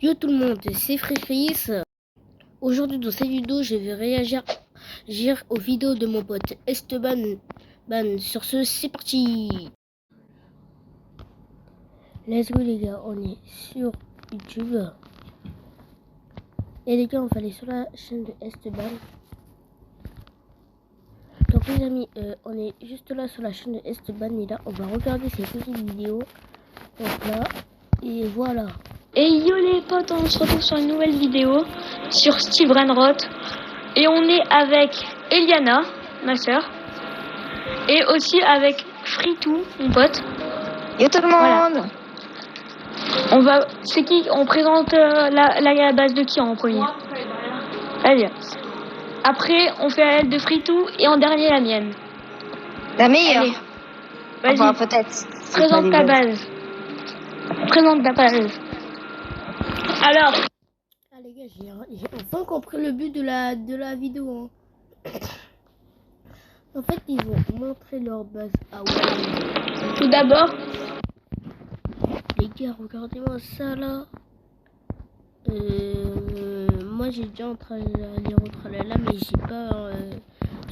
Yo tout le monde, c'est Fréfris. Aujourd'hui dans cette vidéo, je vais réagir aux vidéos de mon pote Esteban. Sur ce, c'est parti. Let's go les gars, on est sur YouTube. Et les gars, on va aller sur la chaîne de Esteban. Donc les amis, on est juste là sur la chaîne de Esteban et là, on va regarder ses petites vidéos. Donc là, et voilà. Et yo les potes, on se retrouve sur une nouvelle vidéo sur Steve Renroth. Et on est avec Eliana, ma soeur. Et aussi avec Fritou, mon pote. Yo tout le monde. On va... C'est qui? On présente la base de qui en premier? Allez. Après, on fait la lettre de Fritou et en dernier la mienne. La meilleure. Vas-y, enfin, peut-être. présente ta base. Présente ta base. Alors, ah les gars, j'ai enfin compris le but de la vidéo. Hein. En fait, ils vont montrer leur base à Wally. tout d'abord, Les gars, regardez-moi ça là. Moi j'ai déjà en train d'aller au tralala, mais j'ai pas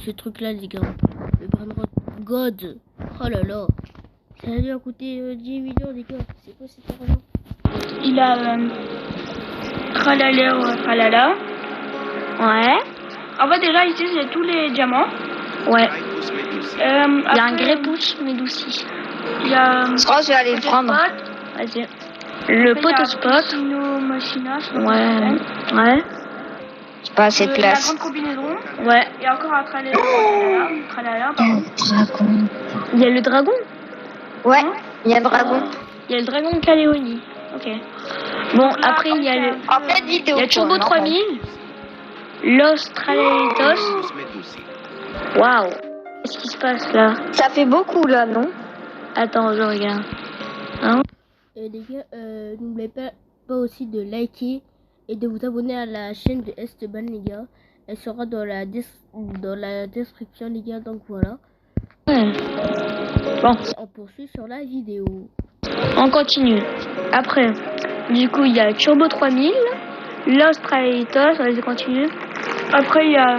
ce truc là, les gars. Le Brandrod God. Oh là là. Ça a dû coûter 10 millions, les gars. C'est quoi cet argent? il a tralala. Ouais. En fait, déjà, ici, j'ai tous les diamants. Ouais. Il y a un Grépouche Médouci. Il y a... Je crois que je vais aller le prendre. Vas-y. Le Potospot. Ouais. Ouais. J'ai pas assez de La place. grande combinaison. Ouais. Il y a encore un tralala. Pardon. Dragon. Il y a le dragon. Ouais, il y a le dragon. Il y a le dragon de Caléonie. Ok. Bon, après, il y a le... En pleine vidéo. Il y a Turbo 3000. Los Tralalitos. Waouh. Qu'est-ce qui se passe là? Ça fait beaucoup là, non? Attends, je regarde. Hein? Les gars, n'oubliez pas aussi de liker et de vous abonner à la chaîne de Esteban, les gars. Elle sera dans la description, les gars. Donc voilà. Ouais. Bon, Et on poursuit sur la vidéo. on continue. Après, du coup, il y a Turbo 3000. Los Tralalitos. Vas-y, continue. Après, il y a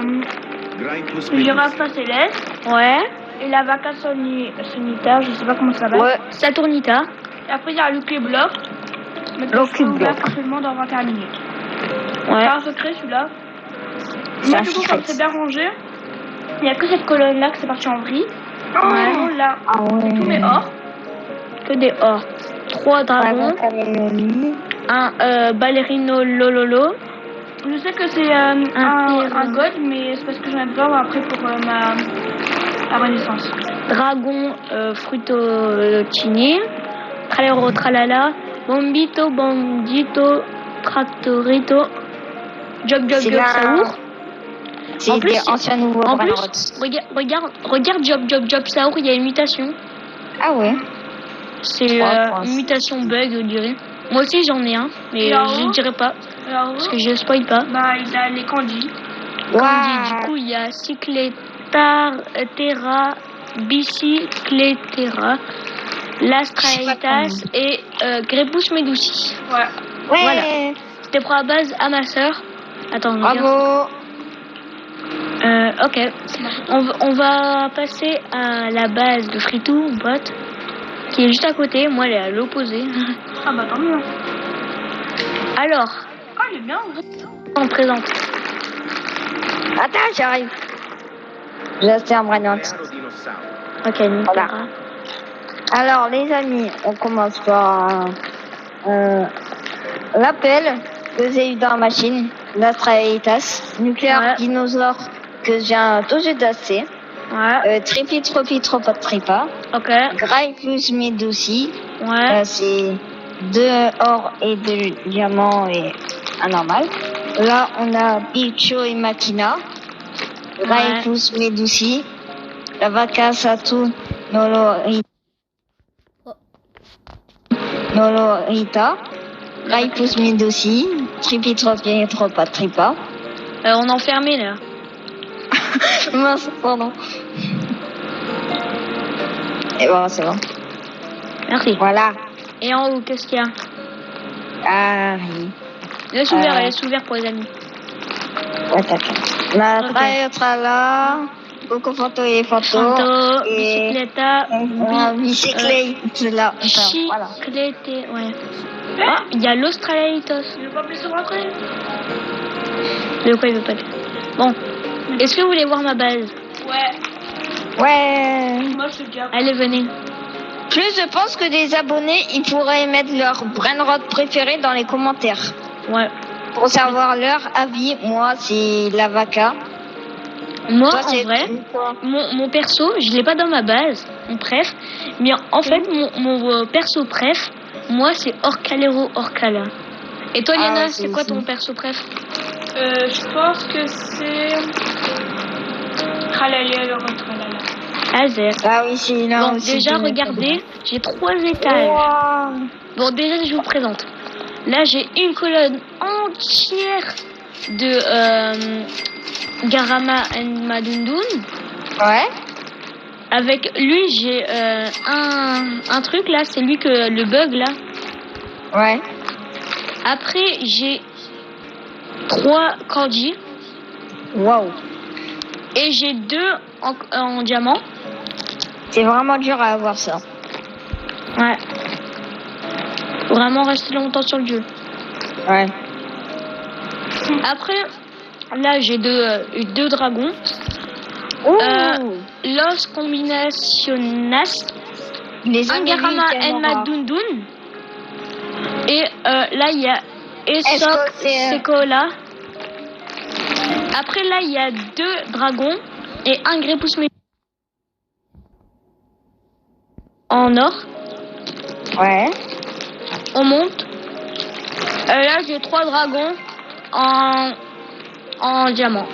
Girafa Céleste. Ouais. Et la Vaca Sonita, je sais pas comment ça s'appelle. Ouais. Saturnita. Et après, il y a Lucky Block. Mais Lucky Block. Parfaitement dans 21 minutes. Ouais. C'est un secret celui-là. Moi, du coup, comme c'est bien rangé, il n'y a que cette colonne-là que c'est parti en vrille. Ouais. Là, c'est tous mes ors. Que des ors. 3 dragons. Un ballerino lololo. Je sais que c'est un god, mais c'est parce que j'en ai besoin après pour ma renaissance. Dragon frutotini. Tralero tralala. Bombito bandito. Tractorito. Job Saour. C'est des anciens nouveaux en plus, Brandrod. regarde Job Saour, il y a une mutation. Ah ouais. C'est une mutation bug, je dirais. Moi aussi j'en ai un, mais je ne dirais pas. Parce que je spoil pas. Bah, il a les Candy. Candy, du coup, il y a Cyclétar, Terra, Bicicletera, Lastraitas et Grépouche Médouci. Ouais. Voilà. C'était pour la base à ma soeur. Attends, Bravo. Ok. On va passer à la base de Fritou, mon pote, qui est juste à côté. Moi, elle est à l'opposé. Ah bah tant mieux. Alors. Ah, il est bien. On présente. Attends, j'arrive. Là, c'est un Brandrod. Ok, Voilà. Alors, les amis, on commence par l'appel que j'ai eu dans la machine, l'Astralitas, nucléaire dinosaure que j'ai tout juste d'assez. Ouais. Tripa. Ok. Grail plus Médouci. Ouais. C'est 2 or et 2 diamants et un normal. Là, on a Picho et Machina. Grail plus Médouci. La Vaca Saturn Nolorita. Grail plus Médouci. Tripa. On est enfermé là. Mince, pardon. Et bon, c'est bon. Merci. Voilà. Et en haut, qu'est-ce qu'il y a? Ah oui. Laisse ouvert, laisse ouvert pour les amis. Ouais, t'inquiète. Tralala, Coco Photo et Photo. Bicicleta, bicyclette, là. Voilà. Biciclette, ouais. Ah, il y a l'Australitos. Il veut pas plus se rentrer. De quoi il veut pas dire? Bon, est-ce que vous voulez voir ma base? Ouais. Moi, je suis déjà. Allez, venez. Plus je pense que des abonnés, ils pourraient mettre leur brainrot préféré dans les commentaires. Ouais. Pour savoir leur avis, moi, c'est la vaca. Moi, toi, en vrai, mon perso, je l'ai pas dans ma base, mon préf. Mais en fait, mon perso préf, moi, c'est Orcalero Orcala. Et toi, Liana, c'est quoi ton perso préf? Je pense que c'est... Tralala. Azer. Ah oui, c'est là bon, aussi. Déjà, regardez, j'ai 3 étages. Wow. Bon, déjà, je vous présente. Là, j'ai une colonne entière de Garama and Madundun. Ouais. Avec lui, j'ai un truc là, c'est lui que le bug là. Ouais. Après, j'ai 3 Corgi. Waouh. Et j'ai 2 en diamant. C'est vraiment dur à avoir ça. Ouais. Faut vraiment rester longtemps sur le jeu. Ouais. Après, là, j'ai 2 dragons. Los Combinaciones. Un Garama and Madundun. Et là, il y a Esok Sekola. Après, là, il y a 2 dragons et un Grépus en or. Ouais. On monte. Là, j'ai 3 dragons en diamant.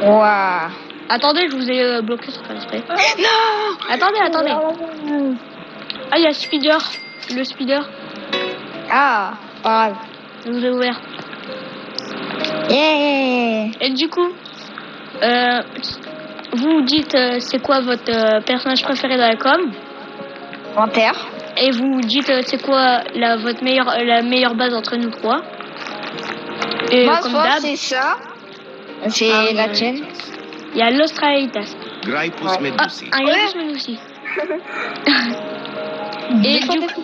Waouh. Attendez, je vous ai bloqué sur exprès. Non. Attendez. Ah, il y a Speeder. Le Speeder. Ah, pas grave. Je vous ai ouvert. Yeah. Et du coup, vous dites c'est quoi votre personnage préféré dans la com. Commentaire. Et vous dites c'est quoi la meilleure base entre nous 3. Et moi, comme d'hab, c'est ça. C'est la tienne. Il y a l'Australitas. Graipus Medusi. Un Graipus Medusi.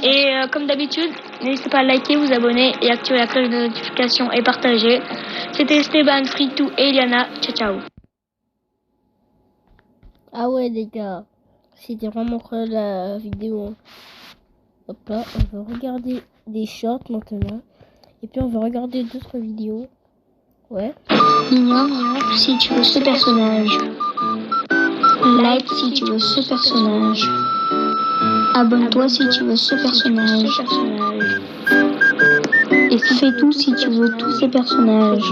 Et comme d'habitude, n'hésitez pas à liker, vous abonner et activer la cloche de notification et partager. C'était Esteban, Fritou et Eliana. Ciao, ciao. Ah ouais les gars, c'était vraiment cool la vidéo. Hop là, on va regarder des shorts maintenant. Et puis on va regarder d'autres vidéos. Ouais. Ignore si tu veux ce personnage. Like si tu veux ce personnage. Abonne-toi si tu veux ce personnage. Et fais tout si tu veux tous ces personnages.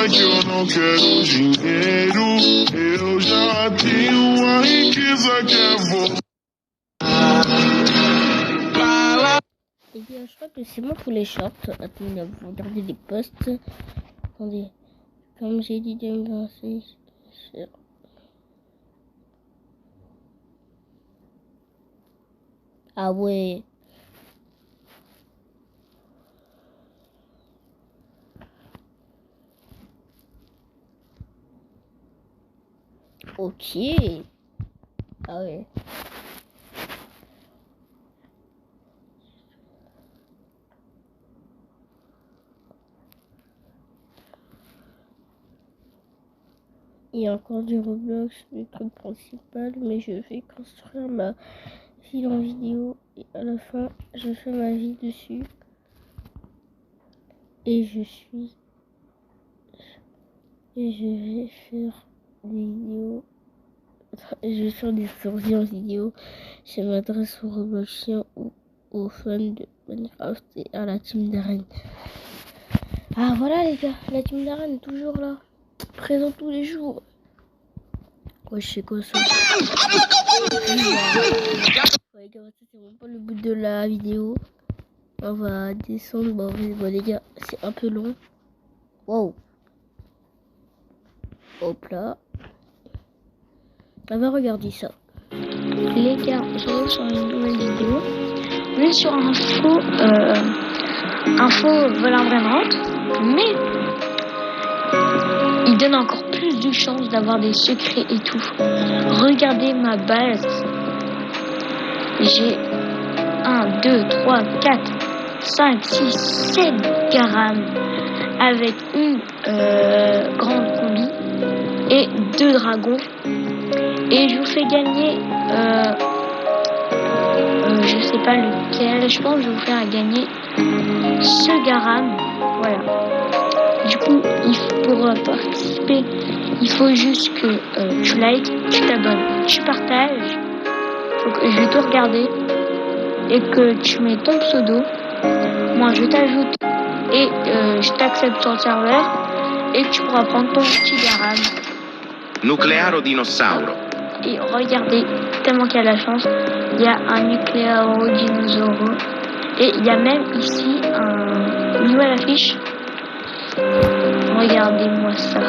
Que eu não quero dinheiro, eu já tenho a riqueza que é Et bien, je crois que c'est moi pour les shorts. Attendez, vous regardez des posts. Attendez, comme j'ai dit de me lancer sur... Ah ouais. Ok. Ah ouais. Il y a encore du Roblox, le truc principal, mais je vais construire ma ville en vidéo et à la fin je fais ma vie dessus. Et je vais faire des vidéos. Je vais faire des sorties en vidéo. Je m'adresse aux Robloxiens ou aux fans de Minecraft et à la team d'Aren. Ah voilà les gars, la team d'Aren est toujours là, présent tous les jours. Ouais, je sais quoi ça. Ouais, les gars, ça c'est vraiment pas le but de la vidéo. On va descendre. Bon les gars, c'est un peu long. Wow. Hop là. On va regarder ça. Les gars, on se retrouve sur une nouvelle vidéo. On est sur un faux voleur brainrot, mais il donne encore plus de chances d'avoir des secrets et tout. Regardez ma base. J'ai 1, 2, 3, 4, 5, 6, 7 garam avec une grande combi et 2 dragons. Et je vous fais gagner, je sais pas lequel, je pense que je vais vous faire gagner ce garam. Voilà. Du coup, pour participer, il faut juste que tu likes, tu t'abonnes, tu partages. Donc, je vais tout regarder et que tu mets ton pseudo. Moi, je t'ajoute et je t'accepte sur le serveur et tu pourras prendre ton petit garam. Nuclearo dinosauro. Et regardez, tellement qu'il y a la chance, il y a un Nuclearo dinosauro. Et il y a même ici une nouvelle affiche. Regardez-moi ça.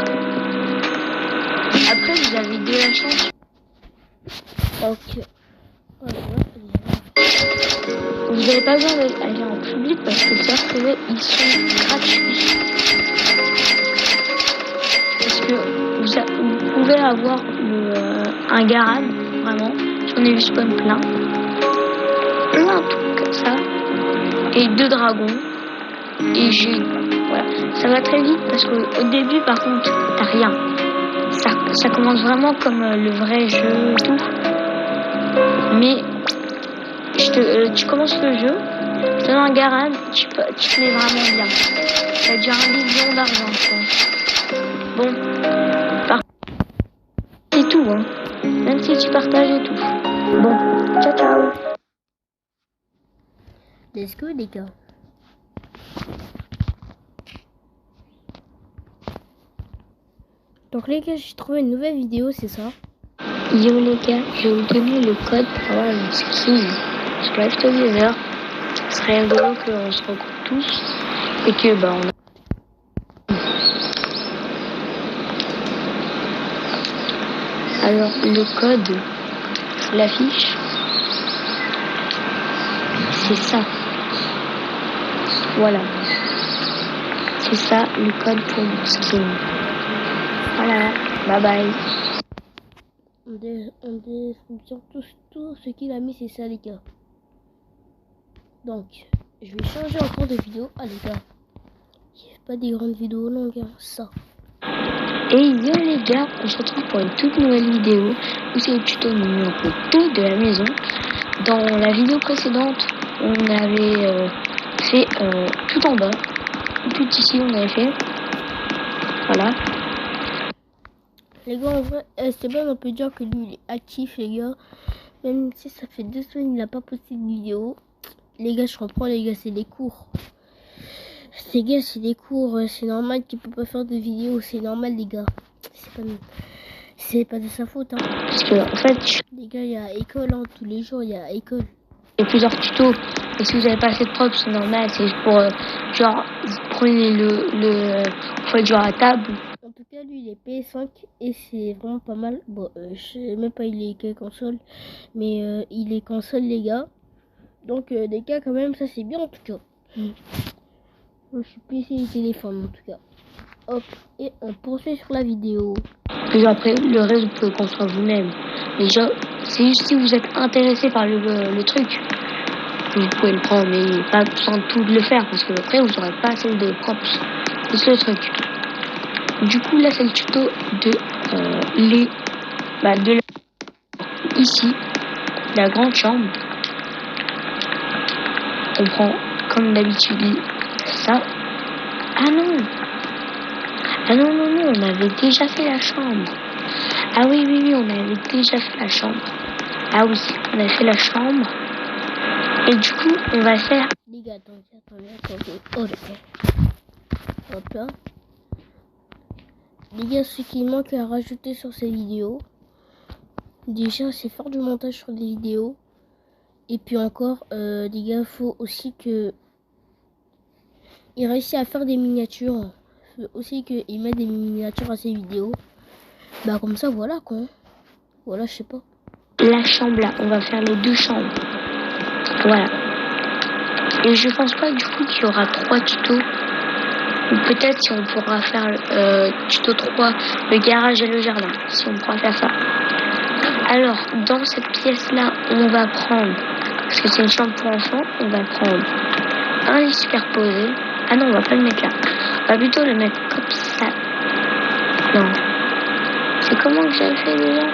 Après, vous avez de la chance. Donc, voilà. Vous n'avez pas besoin d'aller en public parce que les serveurs privés, ils sont gratuits. Parce que vous pouvez avoir un garam, vraiment. J'en ai vu spawn plein. Plein de trucs comme ça. Et 2 dragons. Et voilà. Ça va très vite parce qu'au début, par contre, t'as rien. Ça commence vraiment comme le vrai jeu et tout. Mais tu commences le jeu, tu donnes un garam, tu te mets vraiment bien. T'as déjà 1 million d'argent, je pense. Bon, c'est tout, hein. Même si tu partages et tout. Bon, ciao ciao. Let's go les gars. Donc les gars, j'ai trouvé une nouvelle vidéo, c'est ça. Yo les gars, je vais vous donner le code pour avoir une skin sur Live Together. Ce serait rigolo qu'on se regroupe tous et que on a... Alors le code, je l'affiche. C'est ça. Voilà. C'est ça le code pour mon skin. Voilà. Bye bye. En description, tout ce qu'il a mis, c'est ça les gars. Donc, je vais changer encore de vidéo. Ah les gars, il n'y a pas des grandes vidéos longues, hein, ça. Et yo les gars, on se retrouve pour une toute nouvelle vidéo où c'est le tuto numéro 2 de la maison. Dans la vidéo précédente, on avait fait tout en bas, tout ici on avait fait. Voilà. Les gars, en vrai, Esteban, on peut dire que lui, il est actif, les gars. Même si ça fait 2 semaines, il n'a pas posté de vidéo. Les gars, je comprends, les gars, c'est des cours. Les gars, c'est des cours, c'est normal qu'il peut pas faire de vidéo, c'est normal, les gars. C'est pas de sa faute, hein. Parce que, en fait, les gars, il y a école, hein, tous les jours, il y a école. Il y a plusieurs tutos, et si vous avez pas assez de preuves, c'est normal, c'est pour, genre, vous prenez vous faites genre à table. En tout cas, lui, il est PS5 et c'est vraiment pas mal. Bon, je sais même pas il est quelle console, mais il est console, les gars. Donc, les gars, quand même, ça c'est bien en tout cas. Je suis PC et téléphone en tout cas. Hop, et on poursuit sur la vidéo. Puis après, le reste, vous pouvez construire vous-même. Déjà, c'est juste si vous êtes intéressé par le truc, vous pouvez le prendre, mais pas sans tout le faire, parce que après, vous n'aurez pas assez de props. C'est le truc. Du coup, là, c'est le tuto de ici, la grande chambre. On prend, comme d'habitude, ça. Ah non, on avait déjà fait la chambre. Ah oui, on avait déjà fait la chambre. Ah oui, on avait fait la chambre. Et du coup, on va faire... Les gars, attendez. Oh d'accord. Hop là. Les gars, ce qui manque à rajouter sur ces vidéos, déjà c'est faire du montage sur des vidéos. Et puis encore, les gars, faut aussi que il réussit à faire des miniatures. Faut aussi qu'il mette des miniatures à ses vidéos. Bah comme ça, voilà quoi. Voilà, je sais pas. La chambre là, on va faire les 2 chambres. Voilà. Et je pense pas du coup qu'il y aura 3 tutos. Ou peut-être si on pourra faire tuto 3, le garage et le jardin. Si on pourra faire ça. Alors, dans cette pièce-là, on va prendre, parce que c'est une chambre pour enfants, on va prendre un lit superposé. Ah non, on va pas le mettre là. On va plutôt le mettre comme ça. Non. C'est comment que j'avais fait déjà?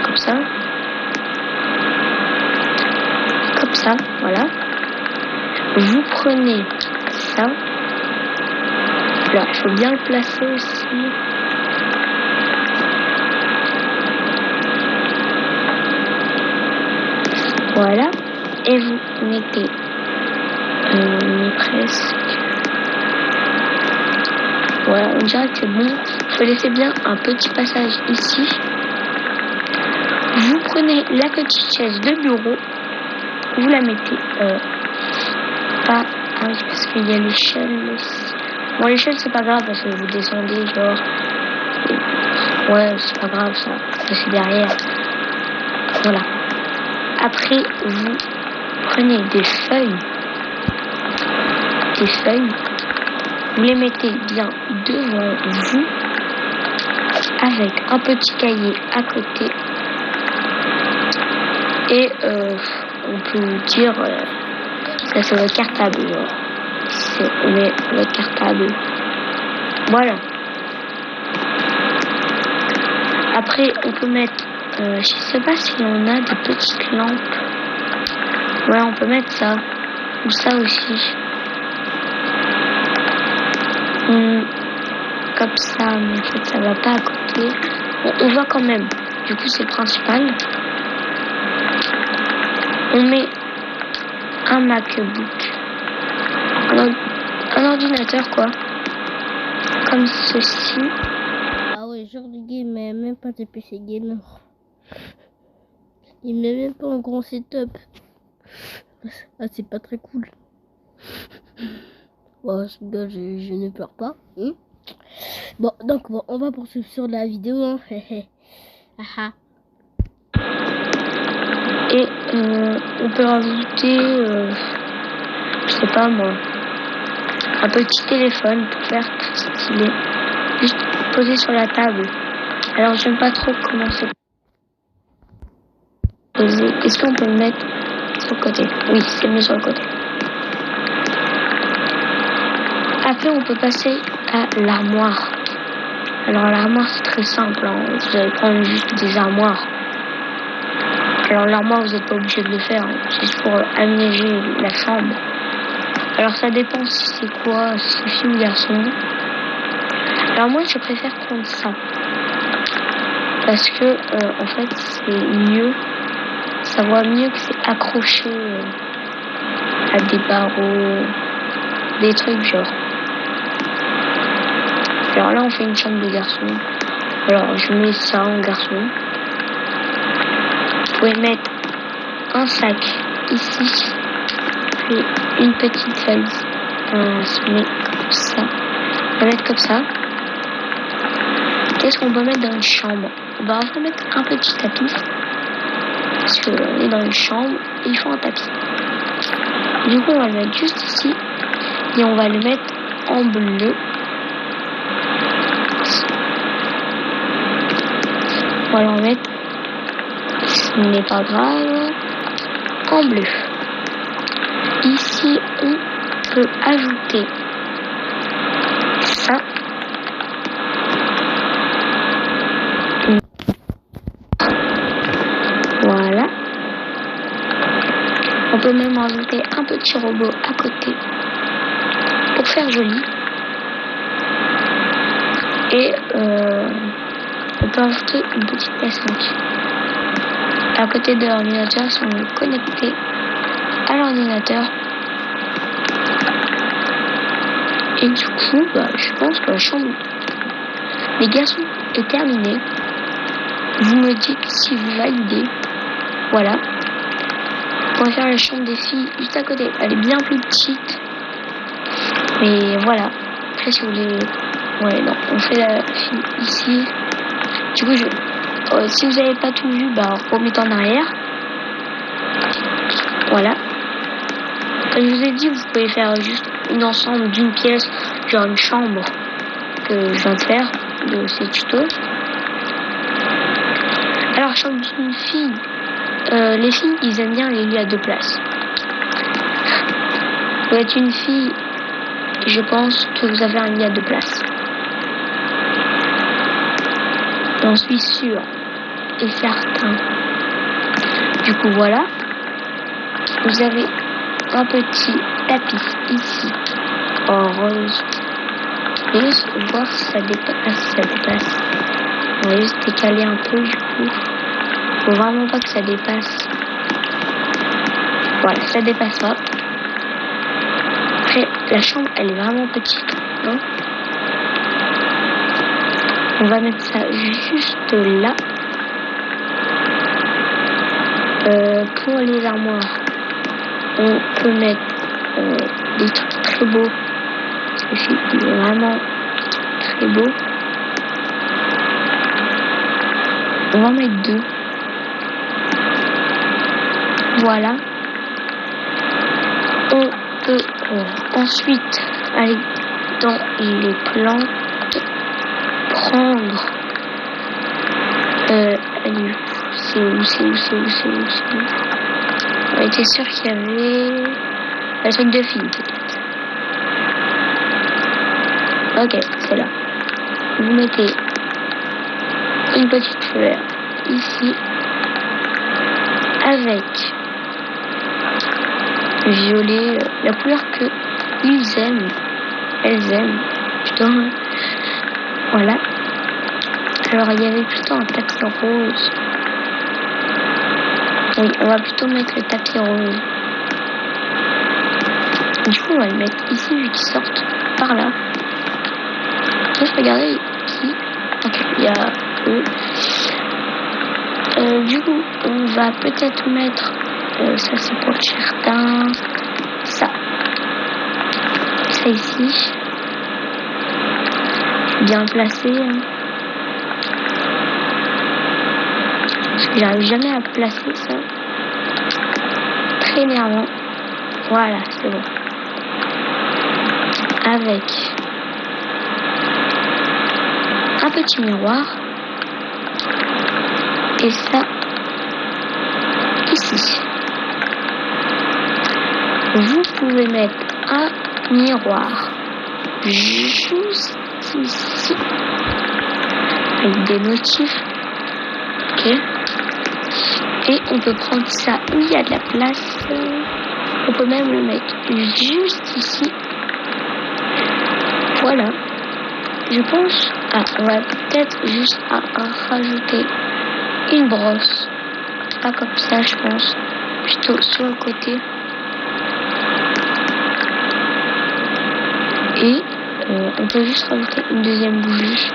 Comme ça. Comme ça, voilà. Vous prenez ça. Là, il faut bien le placer aussi. Voilà. Et vous mettez presque. Voilà, on dirait que c'est bon. Il faut laisser bien un petit passage ici. Vous prenez la petite chaise de bureau. Vous la mettez pas. Ah oui, parce qu'il y a l'échelle aussi. Bon, l'échelle, c'est pas grave parce que vous descendez, genre. Ouais, c'est pas grave ça. C'est derrière. Voilà. Après, vous prenez des feuilles. Vous les mettez bien devant vous avec un petit cahier à côté. Et on peut dire ça c'est votre cartable. Genre. On met votre cartable. Voilà. Après, on peut mettre je sais pas si on a des petites lampes. Ouais, on peut mettre ça. Ou ça aussi. Comme ça, mais en fait, ça va pas à côté. Bon, on voit quand même. Du coup, c'est le principal. On met un MacBook. Un ordinateur, quoi. Comme ceci. Ah ouais, genre de game, mais même pas de PC gamer. Il met même pas un grand setup. Ah, c'est pas très cool. Bon, ce gars, je ne pleure pas. Bon, donc, bon, on va poursuivre sur la vidéo. Hein. Et on peut rajouter, je sais pas moi, un petit téléphone pour faire tout stylé. Juste posé sur la table. Alors, j'aime pas trop comment c'est posé. Est-ce qu'on peut le mettre sur le côté? Oui, c'est mieux sur le côté. Après, on peut passer à l'armoire. Alors, l'armoire, c'est très simple. Hein. Vous allez prendre juste des armoires. Alors, l'armoire, vous n'êtes pas obligé de le faire. Hein. C'est juste pour aménager la chambre. Alors, ça dépend si c'est quoi, si c'est fille ou garçon. Alors, moi, je préfère prendre ça. Parce que, en fait, c'est mieux. Ça voit mieux que c'est accroché à des barreaux, des trucs genre. Alors là, on fait une chambre de garçon. Alors, je mets ça en garçon. Vous pouvez mettre un sac ici. Puis une petite valise. On se met comme ça. On va mettre comme ça. Qu'est-ce qu'on peut mettre dans une chambre? On va mettre un petit tapis. Parce qu'on est dans une chambre et il faut un tapis. Du coup, on va le mettre juste ici. Et on va le mettre en bleu. On va le remettre, ce n'est pas grave, en bleu. Ici, on peut ajouter ça. Voilà. On peut même rajouter un petit robot à côté pour faire joli. Et on peut ajouter une petite PS5. à côté de l'ordinateur, sont connectés à l'ordinateur. Et du coup, je pense que la chambre des garçons est terminée. Vous me dites si vous validez. Voilà. On va faire la chambre des filles juste à côté. Elle est bien plus petite. Mais voilà. Après, si vous voulez... Ouais, non. On fait la fille ici. Du coup, si vous n'avez pas tout vu, remettez en arrière. Voilà. Comme je vous ai dit, vous pouvez faire juste une ensemble d'une pièce, genre une chambre que je viens de faire de ces tutos. Alors, chambre d'une fille. Les filles, ils aiment bien les lits à 2 places. Vous êtes une fille, je pense que vous avez un lit à 2 places. J'en suis sûre et certain. Du coup, voilà. Vous avez un petit tapis ici, en rose. Et juste voir si ça dépasse. On va juste décaler un peu du coup. Faut vraiment pas que ça dépasse. Voilà, ça dépasse pas. Après, la chambre, elle est vraiment petite. Hein. On va mettre ça juste là. Pour les armoires, on peut mettre des trucs très beaux. C'est vraiment très beau. On va en mettre 2. Voilà. On peut ensuite aller dans les plans, prendre c'est où on était sûr qu'il y avait le truc de film peut-être. Ok, c'est là. Vous mettez une petite fleur ici avec violet, la couleur que ils aiment, elles aiment plutôt. Voilà. Alors il y avait plutôt un tapis rose. Oui, on va plutôt mettre le tapis rose. Du coup on va le mettre ici vu qu'ils sortent par là. Juste regarder ici. Ok, il y a eux. Du coup on va peut-être mettre ça c'est pour le jardin. Ça ici. Bien placé. Hein. Parce que j'arrive jamais à placer ça. Très énervant. Voilà, c'est bon. Avec un petit miroir. Et ça ici. Vous pouvez mettre un miroir juste ici. Avec des motifs. Ok. Et on peut prendre ça où il y a de la place. On peut même le mettre juste ici. Voilà. Je pense. On va peut-être juste rajouter une brosse. Pas comme ça, je pense. Plutôt sur le côté. Et on peut juste rajouter une deuxième bougie.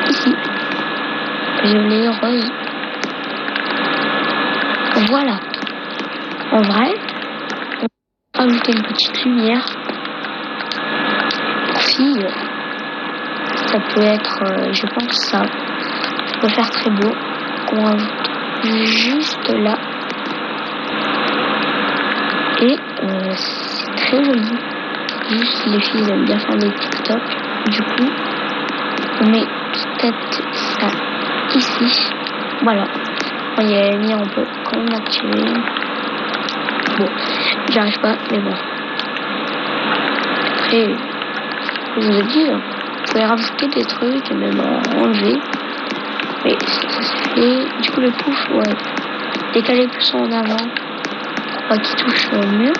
Ici. Violet, rose. Voilà. En vrai, on peut rajouter une petite lumière. Pour filles, ça peut être, je pense ça peut faire très beau. On rajoute juste là. Et c'est très joli. Juste les filles aiment bien faire des TikTok. Du coup, on met peut-être ça ici. Voilà. Il y a la lumière, on peut quand même l'activer. Bon, j'arrive pas, mais bon. Après, je vous ai dit, vous pouvez rajouter des trucs et même en enlever. Mais ça se fait. Du coup, le pouf, ouais. Décaler plus en avant pour pas qu'il touche le mur.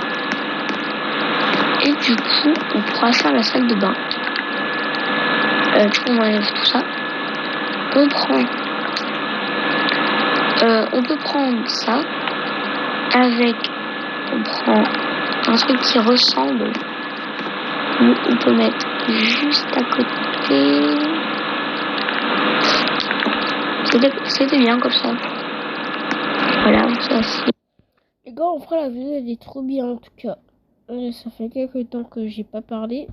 Et du coup, on pourra faire la salle de bain. Du coup, on enlève tout ça. On prend On peut prendre ça avec, on prend un truc qui ressemble, ou on peut mettre juste à côté. C'était bien comme ça. Voilà, ça c'est. Les gars, on fera la vidéo, elle est trop bien en tout cas. Ça fait quelques temps que j'ai pas parlé.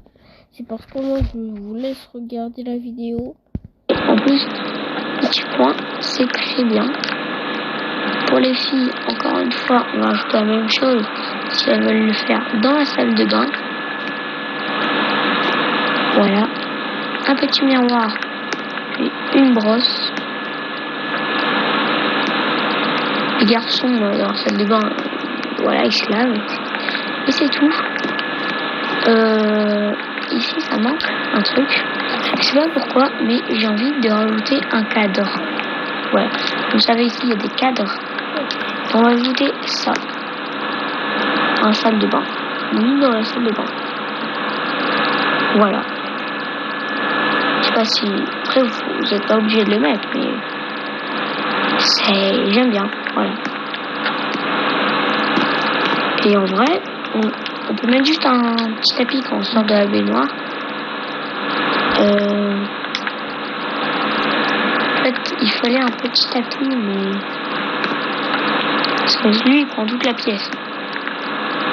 C'est parce que moi je vous laisse regarder la vidéo. En plus, petit point, c'est très bien. Pour les filles, encore une fois, on va ajouter la même chose si elles veulent le faire dans la salle de bain. Voilà. Un petit miroir, puis une brosse. Les garçons dans la salle de bain, voilà, ils se lavent. Et c'est tout. Ici, ça manque un truc. Je sais pas pourquoi, mais j'ai envie de rajouter un cadre. Voilà. Vous savez, ici, il y a des cadres. On va ajouter ça. En salle de bain. Oui, dans la salle de bain. Voilà. Je sais pas si... Après, vous êtes pas obligé de le mettre, mais... J'aime bien. Voilà. Et en vrai, on peut mettre juste un petit tapis quand on sort de la baignoire. En fait, il fallait un petit tapis, mais... Parce que lui, il prend toute la pièce.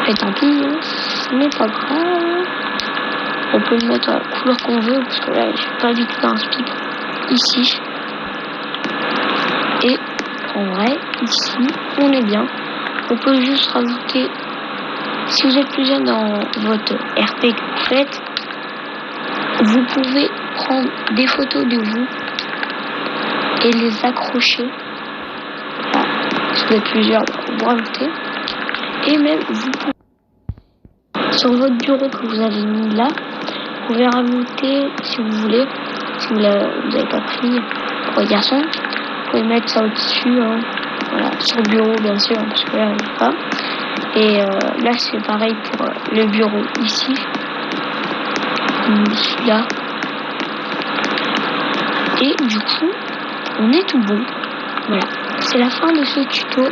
Et tant pis, ce n'est pas grave. On peut le mettre à la couleur qu'on veut, parce que là, j'ai pas du tout d'inspi ici. Et en vrai, ici, on est bien. On peut juste rajouter, si vous êtes plus jeune dans votre RP que vous faites, vous pouvez prendre des photos de vous et les accrocher. Voilà. Si vous êtes plusieurs, vous rajoutez. Et même, vous pouvez, sur votre bureau que vous avez mis là, vous pouvez rajouter, si vous voulez, si vous n'avez pas pris pour les garçons, vous pouvez mettre ça au-dessus, hein. Voilà, sur le bureau bien sûr, parce que là, je n'ai pas. Et là, c'est pareil pour le bureau ici, celui-là. Et du coup, on est tout bon. Voilà, c'est la fin de ce tuto.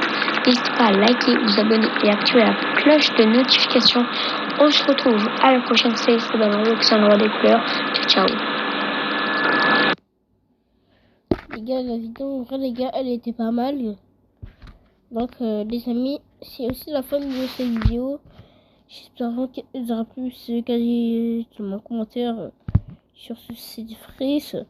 N'hésitez pas à liker, vous abonner et activer la cloche de notification. On se retrouve à la prochaine série de Banano, que ça envoie des couleurs. Ciao, ciao. Les gars, la vidéo, en vrai, les gars, elle était pas mal. Donc, les amis, c'est aussi la fin de cette vidéo. J'espère qu'elle aura plu. Quasi mon commentaire sur ce site Freeze.